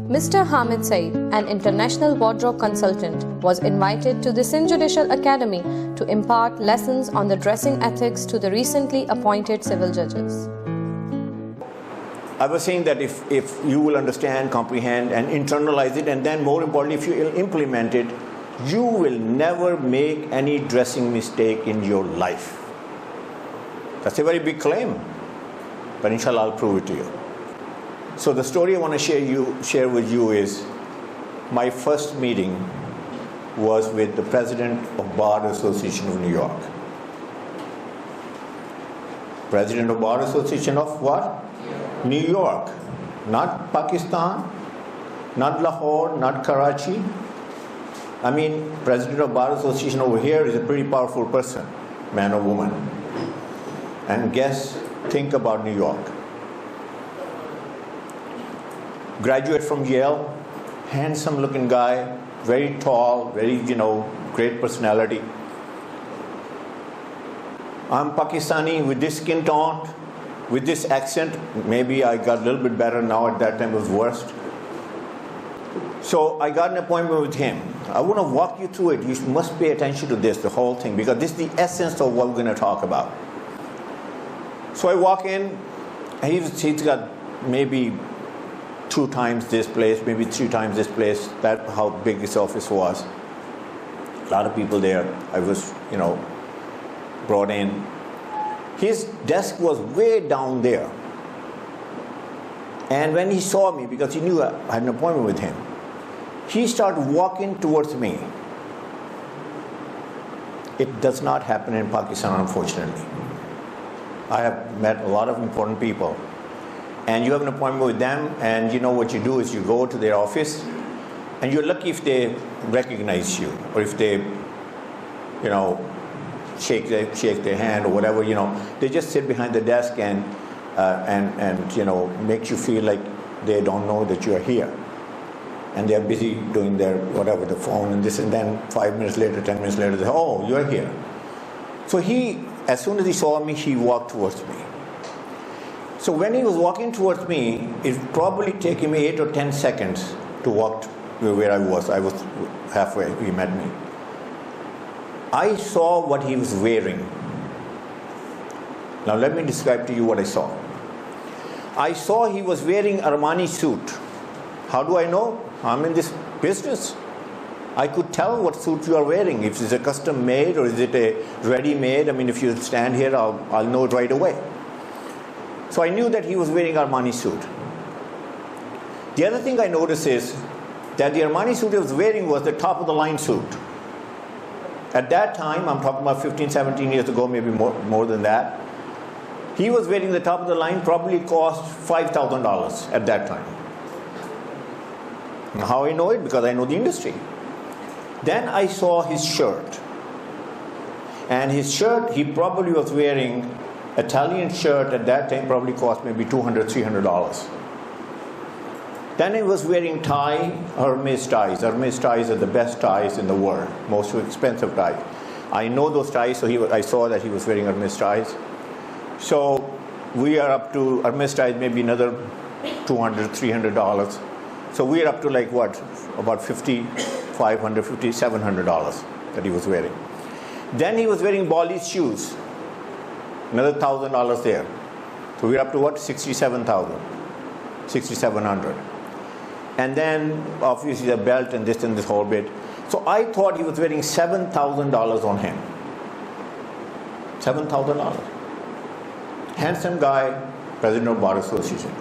Mr. Hamid Saeed, an international wardrobe consultant, was invited to the Judicial Academy to impart lessons on the dressing ethics to the recently appointed civil judges. I was saying that if you will understand, comprehend, and internalize it, and then more importantly, if you implement it, you will never make any dressing mistake in your life. That's a very big claim, but inshallah I'll prove it to you. So the story I want to share with you is my first meeting was with the president of Bar Association of New York. President of Bar Association of what? New York. Not Pakistan, not Lahore, not Karachi. I mean, President of Bar Association over here is a pretty powerful person, man or woman. And think about New York. Graduate from Yale, handsome looking guy, very tall, very, great personality. I'm Pakistani with this skin tone, with this accent. Maybe I got a little bit better now, at that time it was worst. So I got an appointment with him. I want to walk you through it. You must pay attention to this, the whole thing, because this is the essence of what we're going to talk about. So I walk in, and he's got maybe 2 times this place, maybe 3 times this place. That's how big his office was. A lot of people there. I was, brought in. His desk was way down there. And when he saw me, because he knew I had an appointment with him, he started walking towards me. It does not happen in Pakistan, unfortunately. I have met a lot of important people. And you have an appointment with them, and what you do is you go to their office, and you're lucky if they recognize you, or if they, shake their hand or whatever. They just sit behind the desk and make you feel like they don't know that you are here, and they're busy doing their whatever, the phone and this, and then 5 minutes later, 10 minutes later, they say, "Oh, you're here." So as soon as he saw me, he walked towards me. So when he was walking towards me, it probably took him 8 or 10 seconds to walk where I was. I was halfway, he met me. I saw what he was wearing. Now let me describe to you what I saw. I saw he was wearing Armani suit. How do I know? I'm in this business. I could tell what suit you are wearing. If it's a custom made or is it a ready made. I mean, if you stand here, I'll know it right away. So I knew that he was wearing Armani suit. The other thing I noticed is that the Armani suit he was wearing was the top of the line suit. At that time, I'm talking about 15, 17 years ago, maybe more than that, he was wearing the top of the line, probably cost $5,000 at that time. How I know it? Because I know the industry. Then I saw his shirt. And his shirt, he probably was wearing Italian shirt at that time, probably cost maybe $200, $300. Then he was wearing tie, Hermes ties. Hermes ties are the best ties in the world, most expensive ties. I know those ties, so I saw that he was wearing Hermes ties. So we are up to Hermes ties, maybe another $200, $300. So we are up to like what? About $500, $50, $700 that he was wearing. Then he was wearing Bolly's shoes. Another $1,000 there. So we're up to what? $67,000, $6,700. And then obviously the belt and this whole bit. So I thought he was wearing $7,000 on him. $7,000. Handsome guy, president of Bar Association.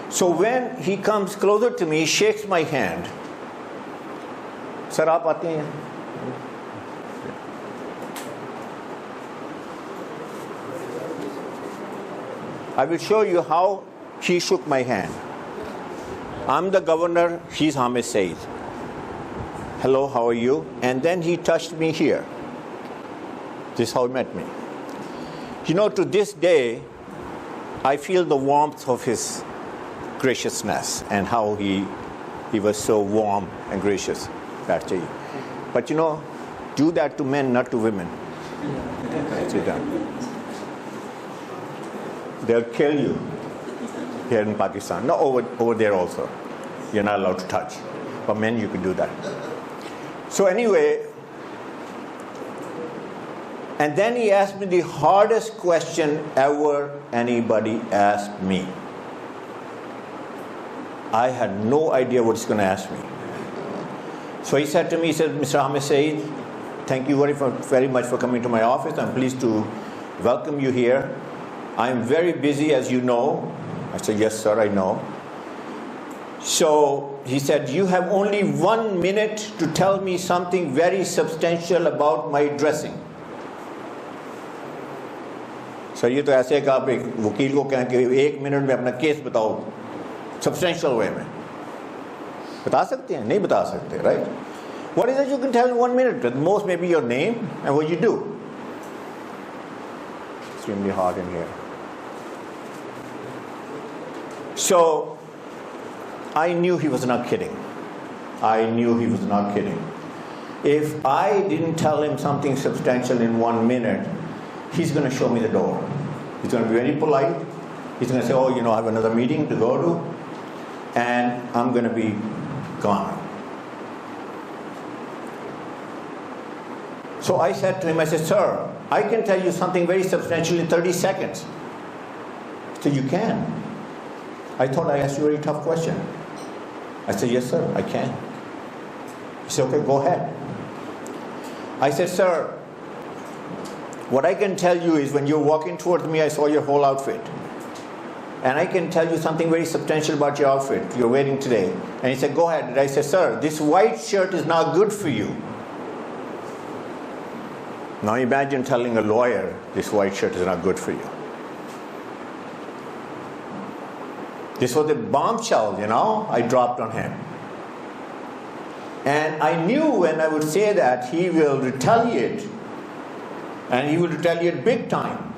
So when he comes closer to me, he shakes my hand. Sir, aap aate hain? I will show you how he shook my hand. I'm the governor, he's Hamid Saeed. Hello, how are you? And then he touched me here. This is how he met me. To this day, I feel the warmth of his graciousness and how he was so warm and gracious. But do that to men, not to women. Sit down. They'll kill you here in Pakistan. No, over there also. you're not allowed to touch. But men, you can do that. So anyway, and then he asked me the hardest question ever anybody asked me. I had no idea what he's going to ask me. So he said to me, he said, Mr. Hamid Saeed, thank you very much for coming to my office. I'm pleased to welcome you here. I'm very busy, as you know. I said, yes, sir, I know. So he said, you have only 1 minute to tell me something very substantial about my dressing. So ये तो ऐसे कि आप एक वकील को कहें कि 1 मिनट में अपना केस बताओ substantial way में बता सकते हैं नहीं बता सकते, right? What is it you can tell in 1 minute? At most maybe your name and what you do. Extremely hard in here. So I knew he was not kidding. I knew he was not kidding. If I didn't tell him something substantial in 1 minute, he's going to show me the door. He's going to be very polite. He's going to say, oh, I have another meeting to go to, and I'm going to be gone. So I said to him, I said, sir, I can tell you something very substantial in 30 seconds. So you can. I thought I asked you a very tough question. I said, yes, sir, I can. He said, okay, go ahead. I said, sir, what I can tell you is when you're walking towards me, I saw your whole outfit. And I can tell you something very substantial about your outfit you're wearing today. And he said, go ahead. And I said, sir, this white shirt is not good for you. Now imagine telling a lawyer this white shirt is not good for you. This was a bombshell, I dropped on him. And I knew when I would say that, he will retaliate. And he will retaliate big time.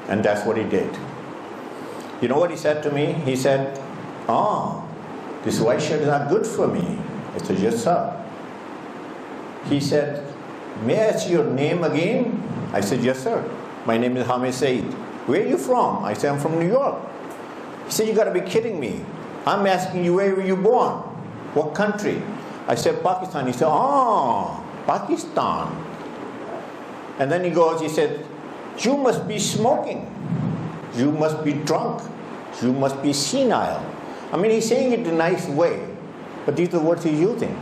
And that's what he did. You know what he said to me? He said, this white shirt is not good for me. I said, yes, sir. He said, may I ask your name again? I said, yes, sir. My name is Hamid Saeed. Where are you from? I said, I'm from New York. He said, you got to be kidding me. I'm asking you, where were you born? What country? I said, Pakistan. He said, Pakistan. And then he said, you must be smoking. You must be drunk. You must be senile. I mean, he's saying it in a nice way, but these are the words he's using.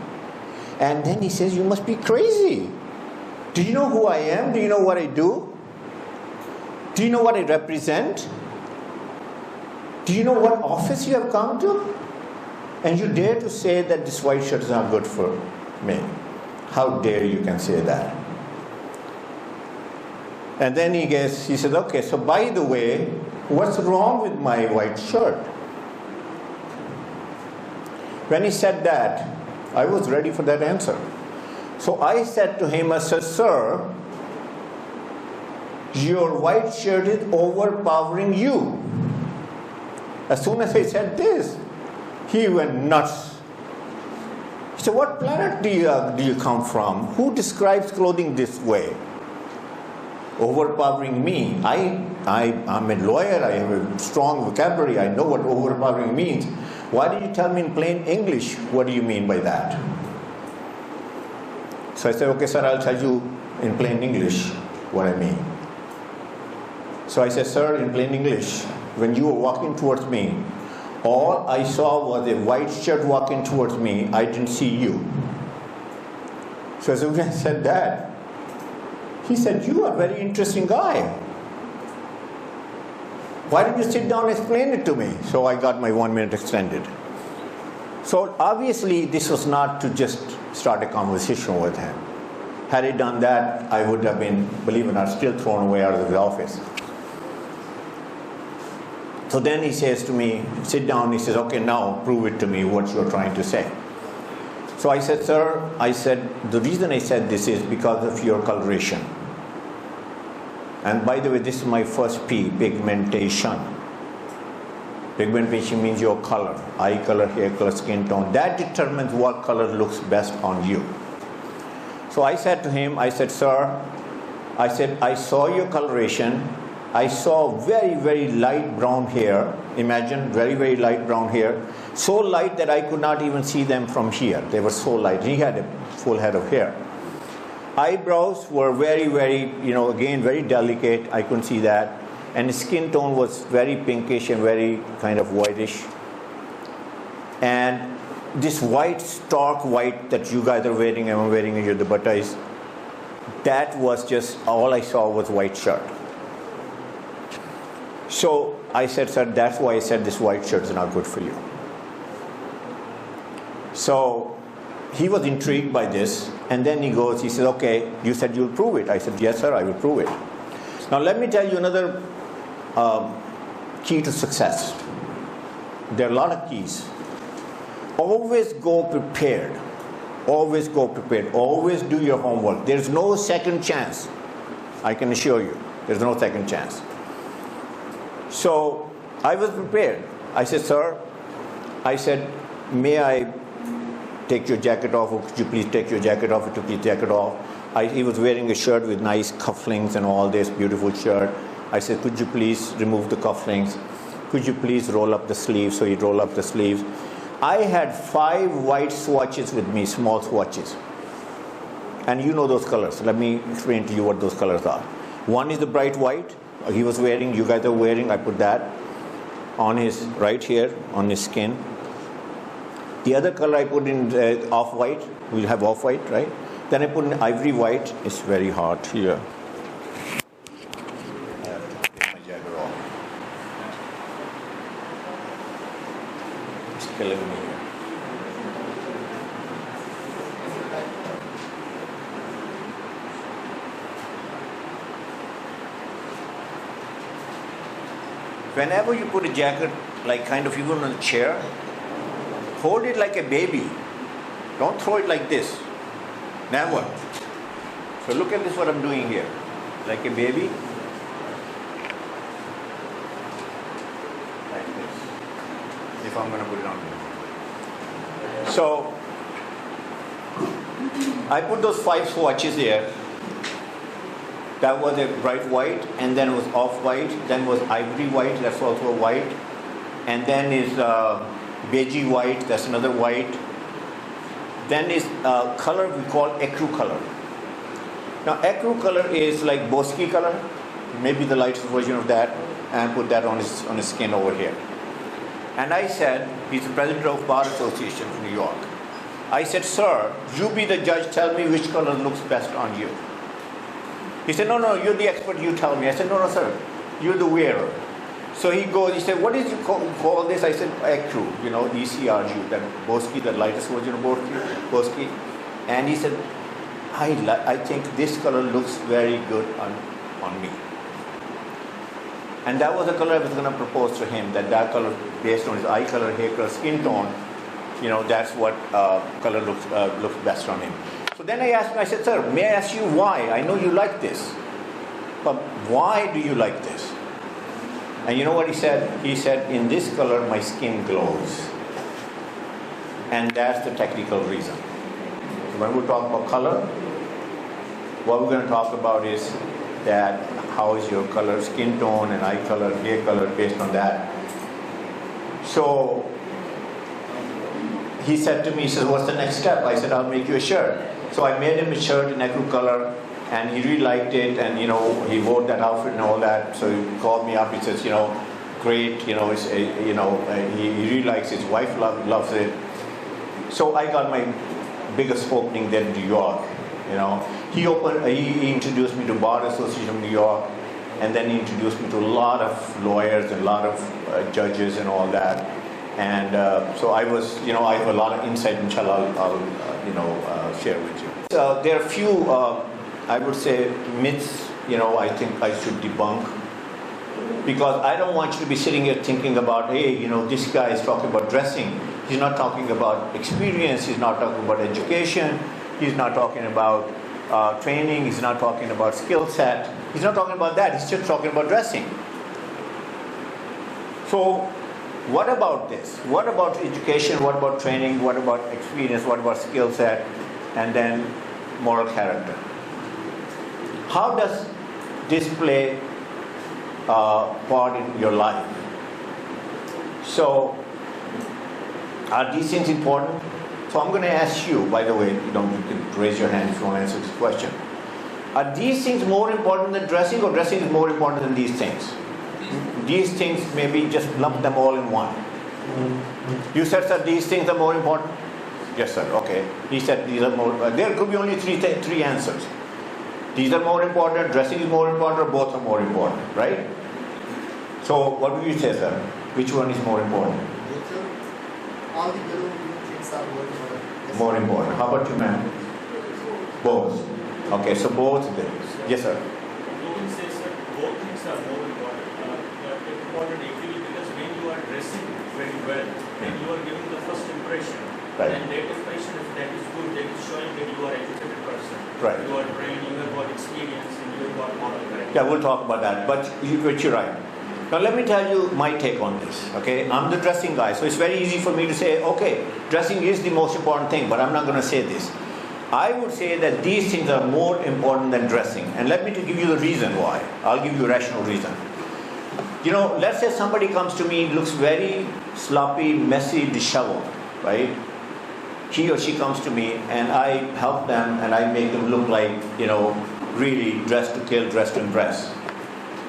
And then he says, you must be crazy. Do you know who I am? Do you know what I do? Do you know what I represent? Do you know what office you have come to? And you dare to say that this white shirt is not good for me. How dare you can say that? And then he said, okay, so by the way, what's wrong with my white shirt? When he said that, I was ready for that answer. So I said to him, I said, sir, your white shirt is overpowering you. As soon as I said this, he went nuts. He said, what planet do you come from? Who describes clothing this way? Overpowering me. I'm a lawyer. I have a strong vocabulary. I know what overpowering means. Why did you tell me in plain English? What do you mean by that? So I said, okay, sir, I'll tell you in plain English what I mean. So I said, sir, in plain English, when you were walking towards me, all I saw was a white shirt walking towards me. I didn't see you. So as soon as I said that, he said, you are a very interesting guy. Why don't you sit down and explain it to me? So I got my 1 minute extended. So obviously this was not to just start a conversation with him. Had he done that, I would have been, believe it or not, still thrown away out of the office. So then he says to me, sit down. He says, okay, now prove it to me what you're trying to say. So I said, sir, the reason I said this is because of your coloration. And by the way, this is my first P, pigmentation. Pigmentation means your color, eye color, hair color, skin tone. That determines what color looks best on you. So I said to him, I said, sir, I saw your coloration. I saw very, very light brown hair. Imagine, very, very light brown hair. So light that I could not even see them from here. They were so light. He had a full head of hair. Eyebrows were very, very, again, very delicate. I couldn't see that. And his skin tone was very pinkish and very kind of whitish. And this white, stark white that you guys are wearing, and I'm wearing in your dupattas, that was just, all I saw was white shirt. So I said, sir, that's why I said this white shirt is not good for you. So he was intrigued by this, and then he said, okay, you said you'll prove it. I said, yes, sir, I will prove it. Now let me tell you another key to success. There are a lot of keys. Always go prepared. Always go prepared. Always do your homework. There's no second chance. I can assure you, there's no second chance. So I was prepared. I said, sir, may I take your jacket off, or could you please take your jacket off? He took his jacket off. He was wearing a shirt with nice cufflinks and all this, beautiful shirt. I said, could you please remove the cufflinks? Could you please roll up the sleeves? So he'd roll up the sleeves. I had 5 white swatches with me, small swatches. And you know those colors. Let me explain to you what those colors are. One is the bright white. He was wearing, you guys are wearing, I put that on his right here, on his skin. The other color I put in off-white. We'll have off-white, right? Then I put in ivory white. It's very hot here. I have to take my jacket off. It's killing me here. Whenever you put a jacket, like kind of even on a chair, hold it like a baby. Don't throw it like this. Never. So look at this, what I'm doing here. Like a baby. Like this. If I'm going to put it on here. So I put those 5 swatches there. That was a bright white, and then it was off-white, then was ivory white, that's also a white, and then is beigey white, that's another white. Then is color we call ecru color. Now ecru color is like bosky color, maybe the lightest version of that, and put that on his skin over here. And I said, he's the president of Bar Association of New York. I said, sir, you be the judge, tell me which color looks best on you. He said, no, you're the expert, you tell me. I said, no, sir, you're the wearer. So he said, what did you call this? I said, ecru, ECRU, that bosky, the lightest version of bosky. And he said, I think this color looks very good on me. And that was the color I was going to propose to him, that color based on his eye color, hair color, skin tone, that's what color looks best on him. So then I asked him, I said, sir, may I ask you why? I know you like this, but why do you like this? And you know what he said? He said, in this color, my skin glows. And that's the technical reason. So when we talk about color, what we're going to talk about is that how is your color, skin tone and eye color, hair color based on that. So he said to me, he says, what's the next step? I said, I'll make you a shirt. So I made him a shirt in ecru color, and he really liked it, and he wore that outfit and all that. So he called me up. He says, great, he really likes it. His wife loves it. So I got my biggest opening there in New York. He introduced me to Bar Association of New York, and then he introduced me to a lot of lawyers and a lot of judges and all that. And so I was, I have a lot of insight, inshallah, I'll share with you. So there are a few, I would say, myths, I think I should debunk. Because I don't want you to be sitting here thinking about, hey, this guy is talking about dressing. He's not talking about experience. He's not talking about education. He's not talking about training. He's not talking about skill set. He's not talking about that. He's just talking about dressing. So what about this? What about education? What about training? What about experience? What about skill set? And then moral character. How does this play part in your life. So, are these things important? So I'm going to ask you, by the way, you can raise your hand if you want to answer this question. Are these things more important than dressing, or dressing is more important than these things? These things, maybe just lump them all in one. You said, sir, these things are more important? Yes, sir, okay. He said these are more, there could be only three answers. These are more important, dressing is more important, or both are more important, right? So what would you say, sir? Which one is more important? All the below things are more important. Yes. More important. How about you, ma'am? Both. Okay, so both. Yes, sir. You will say, sir, both things are more important. Important equally, because when you are dressing very well, then you are giving the first impression. Right. And that impression, if that is good, that is showing that you are an educated person. Right. You are trained, you have got experience, and you have got moral character. Yeah, we'll talk about that. But you're right. Now let me tell you my take on this. Okay, I'm the dressing guy, so it's very easy for me to say, okay, dressing is the most important thing, but I'm not going to say this. I would say that these things are more important than dressing, and let me give you the reason why. I'll give you a rational reason. You know, let's say somebody comes to me, looks very sloppy, messy, disheveled, right? He or she comes to me, and I help them, and I make them look like, really dressed to kill, dressed to impress.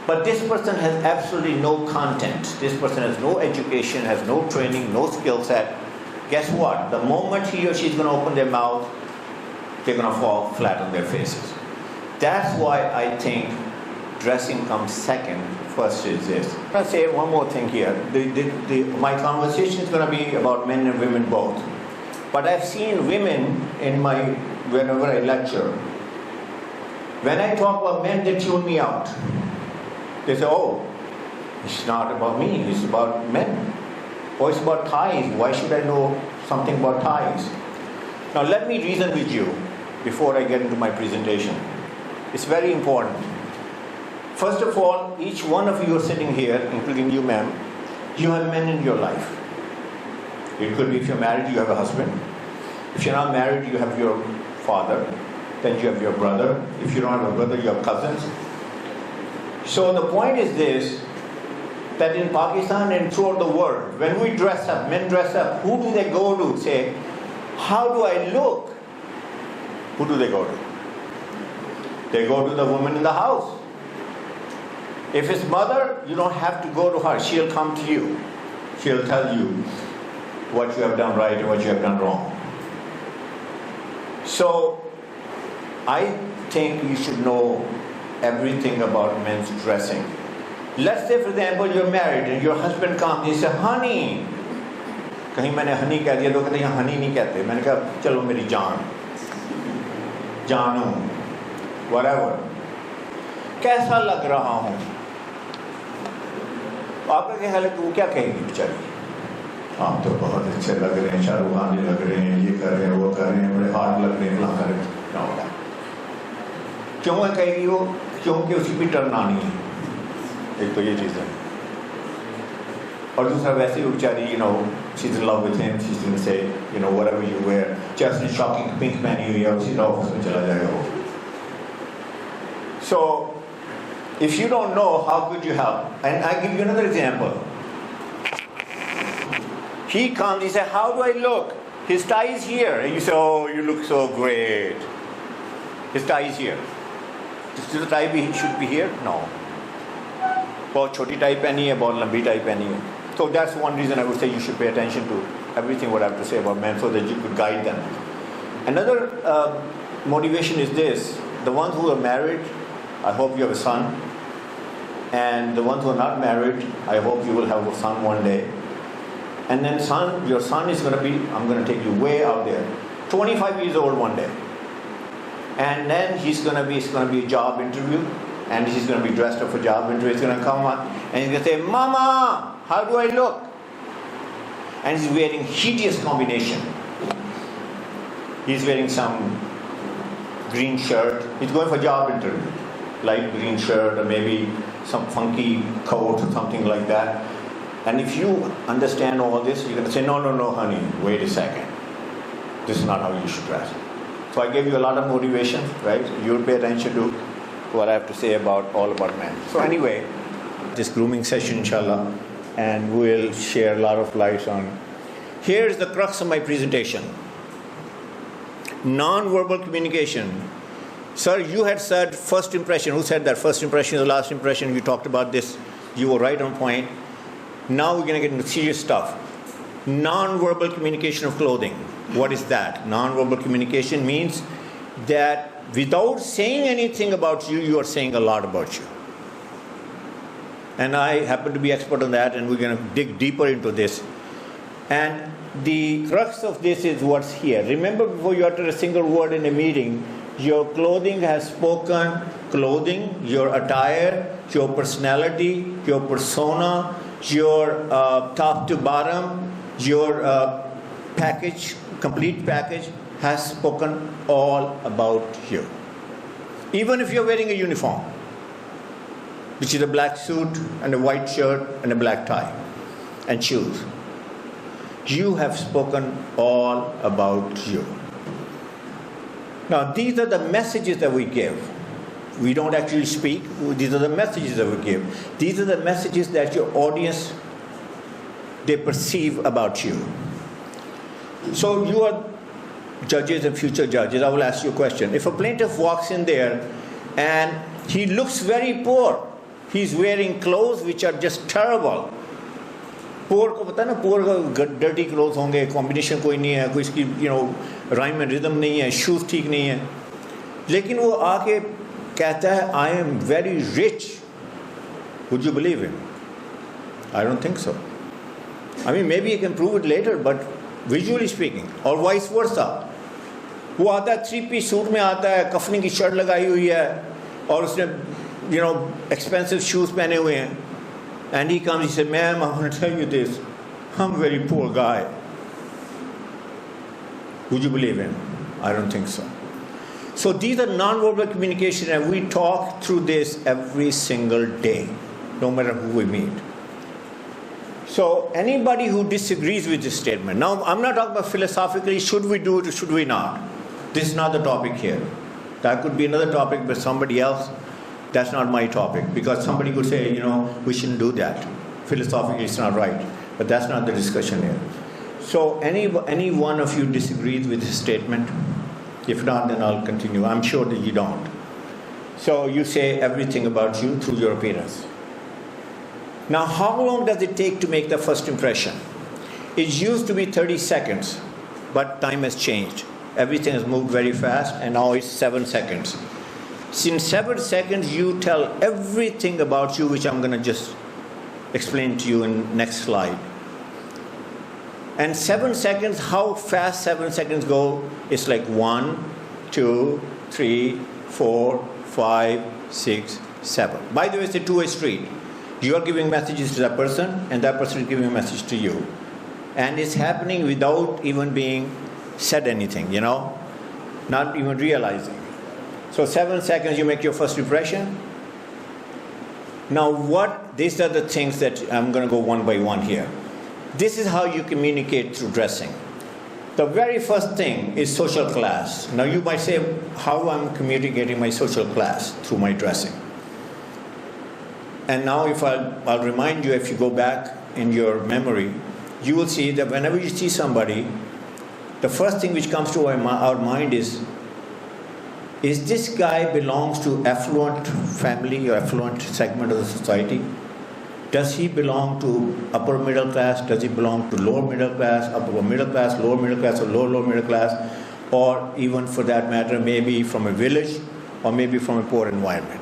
But this person has absolutely no content. This person has no education, has no training, no skill set. Guess what? The moment he or she is going to open their mouth, they're going to fall flat on their faces. That's why I think dressing comes second. First is this. I'll say one more thing here. My conversation is going to be about men and women both. But I've seen women whenever I lecture. When I talk about men, they tune me out. They say, oh, it's not about me, it's about men. Or it's about ties. Why should I know something about ties? Now let me reason with you before I get into my presentation. It's very important. First of all, each one of you are sitting here, including you, ma'am, you have men in your life. It could be if you're married, you have a husband. If you're not married, you have your father. Then you have your brother. If you don't have a brother, you have cousins. So the point is this, that in Pakistan and throughout the world, when we dress up, men dress up, who do they go to? Say, how do I look? Who do they go to? They go to the woman in the house. If it's mother, you don't have to go to her. She'll come to you. She'll tell you what you have done right and what you have done wrong. So, I think you should know everything about men's dressing. Let's say, for example, you're married and your husband comes and he says, honey. कहीं मैंने honey कह दिया तो कहते हैं honey नहीं कहते. मैंने कहा चलो मेरी जान, जानू, whatever. कैसा लग रहा हूँ? आपका क्या ख्याल है कि वो क्या कहेगी बेचारी? आप तो बहुत अच्छे लग रहे हैं, शाहरुख खान लग रहे हैं, ये कर रहे हैं, वो कर रहे हैं, बड़े हार्ड लग रहे हैं, फलां कर रहे हैं. क्या होगा? क्यों कहेगी वो? क्योंकि उसकी भी टर्न आनी है. एक तो ये चीज़ है. और दूसरा वैसे ही बेचारी, she's in love with him, she's going to say, whatever you wear, just in shocking pink पहनी हुई है, उसी ऑफिस में चला जाएगा वो. So, if you don't know, how could you help? And I give you another example. He comes, he says, how do I look? His tie is here. And you say, oh, you look so great. His tie is here. Does the tie should be here? No. बहुत छोटी tie पहनी है, बहुत लंबी tie पहनी है. So that's one reason I would say you should pay attention to everything what I have to say about men so that you could guide them. Another motivation is this. The ones who are married, I hope you have a son. And the ones who are not married, I hope you will have a son one day. And then your son is going to be, I'm going to take you way out there, 25 years old one day. And then it's going to be a job interview. And he's going to be dressed up for job interview. He's going to come on and he's going to say, Mama, how do I look? And he's wearing hideous combination. He's wearing some green shirt. He's going for job interview. Light green shirt or maybe some funky coat or something like that. And if you understand all this, you're going to say, no, honey, wait a second. This is not how you should dress. So I gave you a lot of motivation, right? You'll pay attention to what I have to say all about men. So anyway, this grooming session, inshallah, and we'll share a lot of light on. Here is the crux of my presentation. Non-verbal communication. Sir, you had said first impression. Who said that? First impression is the last impression. You talked about this. You were right on point. Now we're going to get into serious stuff. Non-verbal communication of clothing. What is that? Non-verbal communication means that without saying anything about you, you are saying a lot about you. And I happen to be expert on that, and we're going to dig deeper into this. And the crux of this is what's here. Remember, before you utter a single word in a meeting, your clothing has spoken. Clothing, your attire, your personality, your persona, your top to bottom, your package, complete package has spoken all about you. Even if you're wearing a uniform, which is a black suit and a white shirt and a black tie and shoes, you have spoken all about you. Now, these are the messages that we give. We don't actually speak. These are the messages that we give. These are the messages that your audience, they perceive about you. So you are judges and future judges. I will ask you a question. If a plaintiff walks in there and he looks very poor, he's wearing clothes which are just terrible. Poor को पता है ना, poor का dirty clothes होंगे, combination कोई नहीं है, कोई इसकी rhyme and rhythm नहीं है, shoes ठीक नहीं है, लेकिन वो आके कहता है I am very rich. Would you believe him? I don't think so. I mean, maybe you can prove it later, but visually speaking, or vice versa. वो आता है 3-piece सूट में आता है, कफनी की शर्ट लगाई हुई है, और उसने expensive shoes पहने हुए हैं. And he comes, he said, ma'am, I want to tell you this. I'm a very poor guy. Would you believe him? I don't think so. So these are non-verbal communication, and we talk through this every single day, no matter who we meet. So anybody who disagrees with this statement, now I'm not talking about philosophically, should we do it or should we not? This is not the topic here. That could be another topic with somebody else. That's not my topic, because somebody could say, we shouldn't do that. Philosophically, it's not right. But that's not the discussion here. So any one of you disagrees with this statement? If not, then I'll continue. I'm sure that you don't. So you say everything about you through your appearance. Now, how long does it take to make the first impression? It used to be 30 seconds, but time has changed. Everything has moved very fast, and now it's 7 seconds. In 7 seconds, you tell everything about you, which I'm going to just explain to you in next slide. And 7 seconds, how fast 7 seconds go, it's like 1, 2, 3, 4, 5, 6, 7. By the way, it's a two-way street. You are giving messages to that person, and that person is giving a message to you. And it's happening without even being said anything, not even realizing. So 7 seconds, you make your first impression. Now these are the things that I'm going to go one by one here. This is how you communicate through dressing. The very first thing is social class. Now you might say, how I'm communicating my social class through my dressing. And now I'll remind you, if you go back in your memory, you will see that whenever you see somebody, the first thing which comes to our mind is this guy belongs to affluent family or affluent segment of the society? Does he belong to upper middle class? Does he belong to lower middle class, upper middle class, lower middle class, or lower middle class? Or even for that matter, maybe from a village or maybe from a poor environment.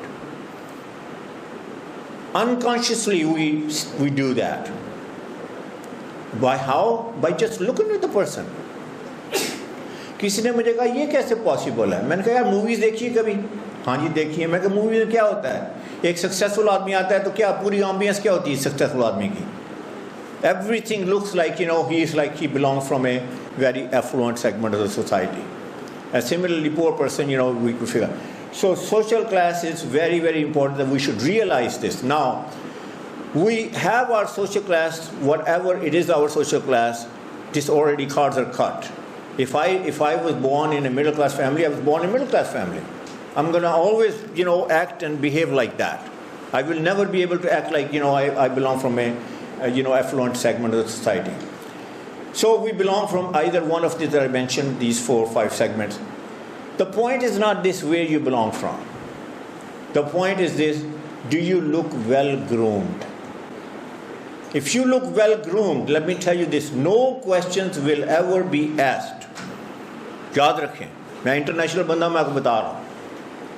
Unconsciously, we do that. By how? By just looking at the person. किसी ने मुझे कहा ये कैसे possible है? मैंने कहा यार मूवीज देखिए कभी? हाँ जी देखी है। मैं कहा मूवी में क्या होता है? एक सक्सेसफुल आदमी आता है तो क्या पूरी एम्बियंस क्या होती है सक्सेसफुल आदमी की? Everything looks like he belongs from a very affluent segment of the society. A similarly poor person, we could figure. So social class is very, very important that we should realize this. Now, we have our social class, whatever it is our social class, this already cards are cut. If I was born in a middle class family, I was born in a middle class family. I'm going to always, act and behave like that. I will never be able to act like, I belong from a affluent segment of the society. So we belong from either one of these that I mentioned, these 4 or 5 segments. The point is not this where you belong from. The point is this: do you look well groomed? If you look well groomed, let me tell you this, no questions will ever be asked. याद रखें, मैं international बंदा, मैं आपको बता रहा हूँ,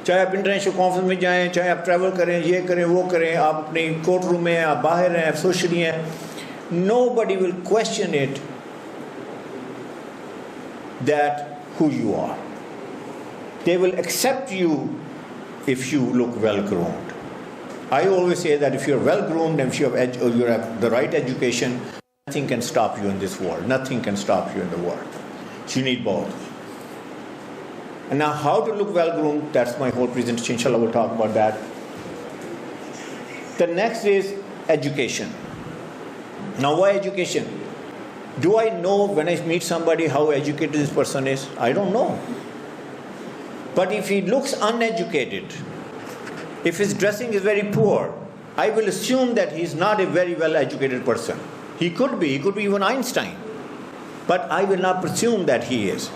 चाहे आप इंटरनेशनल कॉन्फ्रेंस में जाएं, चाहे आप ट्रैवल करें, ये करें, वो करें, आप अपनी कोर्ट रूम में हैं, आप बाहर हैं, आप सोशली हैं, nobody will question it that who you are. They will accept you if you look well groomed. I always say that if you're well groomed and if you have the right education, nothing can stop you in this world. Nothing can stop you in the world. So you need both. And now how to look well groomed, that's my whole presentation. Inshallah, we'll talk about that. The next is education. Now why education? Do I know when I meet somebody how educated this person is? I don't know. But if he looks uneducated, if his dressing is very poor, I will assume that he's not a very well-educated person. He could be even Einstein. But I will not presume that he is.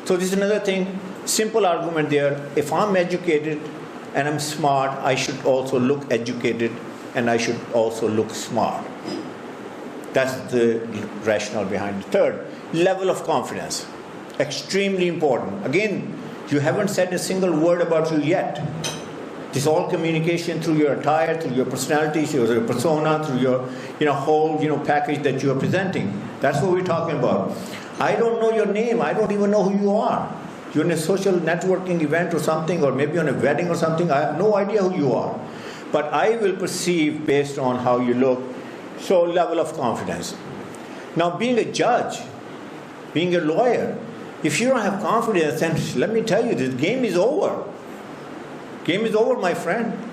So this is another thing, simple argument there. If I'm educated and I'm smart, I should also look educated and I should also look smart. That's the rationale behind it. Third, level of confidence. Extremely important. Again, you haven't said a single word about you yet. This all communication through your attire, through your personality, through your persona, through your whole package that you are presenting. That's what we're talking about. I don't know your name. I don't even know who you are. You're in a social networking event or something, or maybe on a wedding or something. I have no idea who you are. But I will perceive based on how you look. So level of confidence. Now being a judge, being a lawyer, if you don't have confidence, then let me tell you, this game is over. Game is over, my friend.